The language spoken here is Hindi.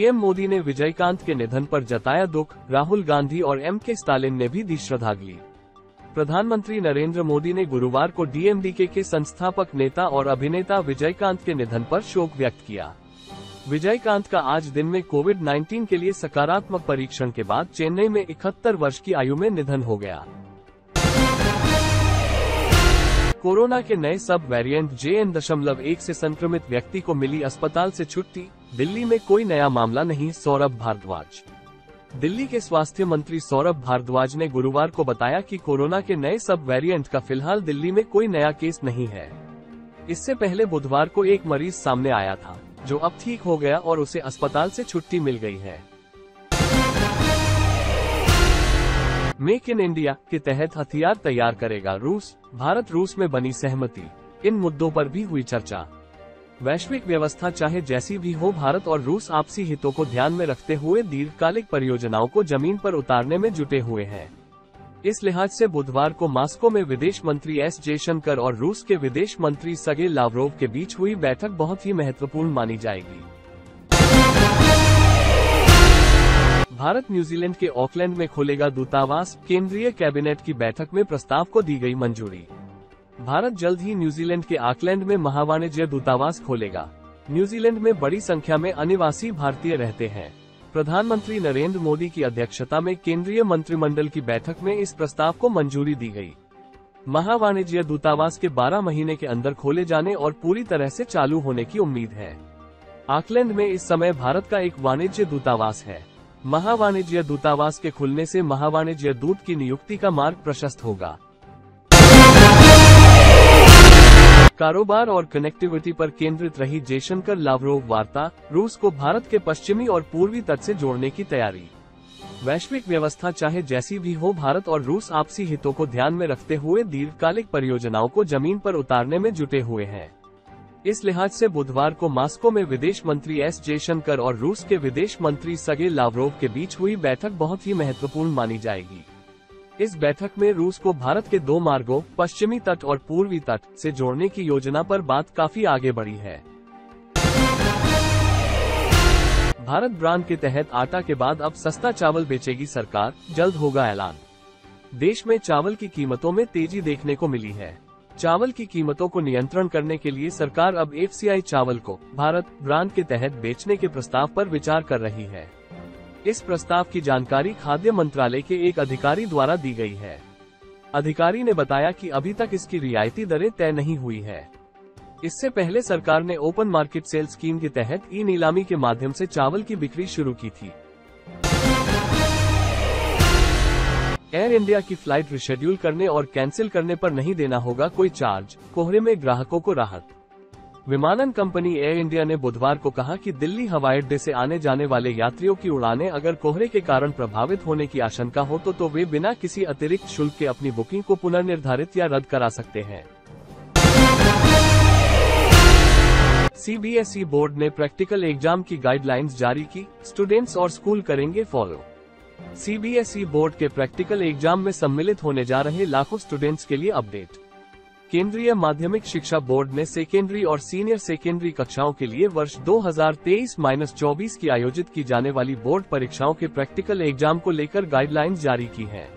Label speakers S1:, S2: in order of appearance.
S1: पीएम मोदी ने विजयकांत के निधन पर जताया दुख। राहुल गांधी और एम.के. स्टालिन ने भी दी श्रद्धांजलि। प्रधानमंत्री नरेंद्र मोदी ने गुरुवार को डीएमडीके के संस्थापक नेता और अभिनेता विजयकांत के निधन पर शोक व्यक्त किया। विजयकांत का आज दिन में कोविड-19 के लिए सकारात्मक परीक्षण के बाद चेन्नई में 71 वर्ष की आयु में निधन हो गया। कोरोना के नए सब वेरिएंट JN.1 से संक्रमित व्यक्ति को मिली अस्पताल से छुट्टी। दिल्ली में कोई नया मामला नहीं। सौरभ भारद्वाज। दिल्ली के स्वास्थ्य मंत्री सौरभ भारद्वाज ने गुरुवार को बताया कि कोरोना के नए सब वेरिएंट का फिलहाल दिल्ली में कोई नया केस नहीं है। इससे पहले बुधवार को एक मरीज सामने आया था, जो अब ठीक हो गया और उसे अस्पताल से छुट्टी मिल गई है। मेक इन इंडिया के तहत हथियार तैयार करेगा रूस। भारत रूस में बनी सहमति। इन मुद्दों पर भी हुई चर्चा। वैश्विक व्यवस्था चाहे जैसी भी हो, भारत और रूस आपसी हितों को ध्यान में रखते हुए दीर्घकालिक परियोजनाओं को जमीन पर उतारने में जुटे हुए हैं। इस लिहाज से बुधवार को मॉस्को में विदेश मंत्री एस जयशंकर और रूस के विदेश मंत्री सर्गेई लावरोव के बीच हुई बैठक बहुत ही महत्वपूर्ण मानी जाएगी। भारत न्यूजीलैंड के ऑकलैंड में खोलेगा दूतावास। केंद्रीय कैबिनेट की बैठक में प्रस्ताव को दी गई मंजूरी। भारत जल्द ही न्यूजीलैंड के ऑकलैंड में महावाणिज्य दूतावास खोलेगा। न्यूजीलैंड में बड़ी संख्या में अनिवासी भारतीय रहते हैं। प्रधानमंत्री नरेंद्र मोदी की अध्यक्षता में केंद्रीय मंत्रिमंडल की बैठक में इस प्रस्ताव को मंजूरी दी गई। महावाणिज्य दूतावास के 12 महीने के अंदर खोले जाने और पूरी तरह से चालू होने की उम्मीद है। ऑकलैंड में इस समय भारत का एक वाणिज्य दूतावास है। महावाणिज्य दूतावास के खुलने से महावाणिज्य दूत की नियुक्ति का मार्ग प्रशस्त होगा। कारोबार और कनेक्टिविटी पर केंद्रित रही जयशंकर लावरोव वार्ता। रूस को भारत के पश्चिमी और पूर्वी तट से जोड़ने की तैयारी। वैश्विक व्यवस्था चाहे जैसी भी हो, भारत और रूस आपसी हितों को ध्यान में रखते हुए दीर्घकालिक परियोजनाओं को जमीन पर उतारने में जुटे हुए हैं। इस लिहाज से बुधवार को मॉस्को में विदेश मंत्री एस जयशंकर और रूस के विदेश मंत्री सर्गेई लावरोव के बीच हुई बैठक बहुत ही महत्वपूर्ण मानी जाएगी। इस बैठक में रूस को भारत के 2 मार्गों, पश्चिमी तट और पूर्वी तट से जोड़ने की योजना पर बात काफी आगे बढ़ी है। भारत ब्रांड के तहत आटा के बाद अब सस्ता चावल बेचेगी सरकार। जल्द होगा ऐलान। देश में चावल की कीमतों में तेजी देखने को मिली है। चावल की कीमतों को नियंत्रण करने के लिए सरकार अब FCI चावल को भारत ब्रांड के तहत बेचने के प्रस्ताव पर विचार कर रही है। इस प्रस्ताव की जानकारी खाद्य मंत्रालय के एक अधिकारी द्वारा दी गई है। अधिकारी ने बताया कि अभी तक इसकी रियायती दरें तय नहीं हुई है। इससे पहले सरकार ने ओपन मार्केट सेल स्कीम के तहत ई-नीलामी के माध्यम से चावल की बिक्री शुरू की थी। एयर इंडिया की फ्लाइट रिशेड्यूल करने और कैंसिल करने पर नहीं देना होगा कोई चार्ज। कोहरे में ग्राहकों को राहत। विमानन कंपनी एयर इंडिया ने बुधवार को कहा कि दिल्ली हवाई अड्डे से आने जाने वाले यात्रियों की उड़ानें अगर कोहरे के कारण प्रभावित होने की आशंका हो तो वे बिना किसी अतिरिक्त शुल्क के अपनी बुकिंग को पुनर्निर्धारित या रद्द करा सकते हैं। CBSE बोर्ड ने प्रैक्टिकल एग्जाम की गाइडलाइंस जारी की। स्टूडेंट्स और स्कूल करेंगे फॉलो। CBSE बोर्ड के प्रैक्टिकल एग्जाम में सम्मिलित होने जा रहे लाखों स्टूडेंट्स के लिए अपडेट। केंद्रीय माध्यमिक शिक्षा बोर्ड ने सेकेंडरी और सीनियर सेकेंडरी कक्षाओं के लिए वर्ष 2023-24 की आयोजित की जाने वाली बोर्ड परीक्षाओं के प्रैक्टिकल एग्जाम को लेकर गाइडलाइंस जारी की है।